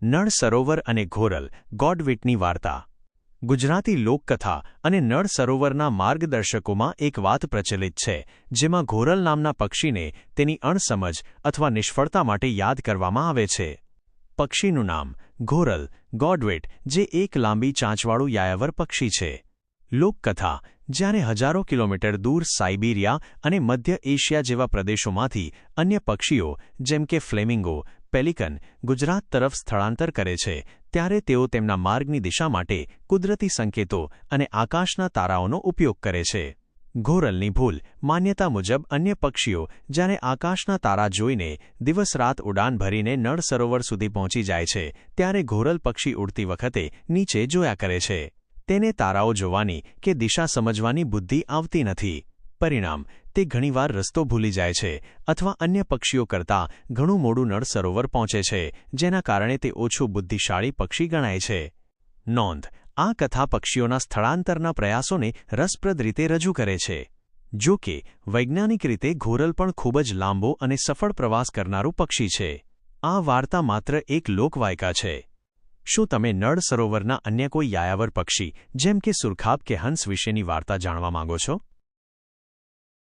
નળ સરોવર અને ઘોરલ ગોડવિટની વાર્તા. ગુજરાતી લોકકથા અને નળ સરોવરના માર્ગદર્શકોમાં એક વાત પ્રચલિત છે, જેમાં ઘોરલ નામના પક્ષીને તેની અણસમજ અથવા નિષ્ફળતા માટે યાદ કરવામાં આવે છે. પક્ષીનું નામ ઘોરલ ગોડવિટ, જે એક લાંબી ચાંચવાળું યાયાવર પક્ષી છે. લોકકથા: જ્યારે હજારો કિલોમીટર દૂર સાઇબિરિયા અને મધ્ય એશિયા જેવા પ્રદેશોમાંથી અન્ય પક્ષીઓ જેમ કે ફ્લેમિંગો, પેલિકન ગુજરાત તરફ સ્થળાંતર કરે છે, ત્યારે તેઓ તેમના માર્ગની દિશા માટે કુદરતી સંકેતો અને આકાશના તારાઓનો ઉપયોગ કરે છે. ઘોરલની ભૂલ: માન્યતા મુજબ અન્ય પક્ષીઓ જ્યારે આકાશના તારા જોઈને દિવસ-રાત ઉડાન ભરીને નળ સરોવર સુધી પહોંચી જાય છે, ત્યારે ઘોરલ પક્ષી ઉડતી વખતે નીચે જોયા કરે છે. તેને તારાઓ જોવાની કે દિશા સમજવાની બુદ્ધિ આવતી નથી. પરિણામ: તે ઘણીવાર રસ્તો ભૂલી જાય છે અથવા અન્ય પક્ષીઓ કરતાં ઘણું મોડું નળ સરોવર પહોંચે છે, જેના કારણે તે ઓછું બુદ્ધિશાળી પક્ષી ગણાય છે. નોંધ: આ કથા પક્ષીઓના સ્થળાંતરના પ્રયાસોને રસપ્રદ રીતે રજૂ કરે છે. જો કે વૈજ્ઞાનિક રીતે ઘોરલ પણ ખૂબ જ લાંબો અને સફળ પ્રવાસ કરનારું પક્ષી છે. આ વાર્તા માત્ર એક લોકવાયકા છે. શું તમે નળ સરોવરના અન્ય કોઈ યાયાવર પક્ષી જેમ કે સુરખાબ કે હંસ વિશેની વાર્તા જાણવા માંગો છો?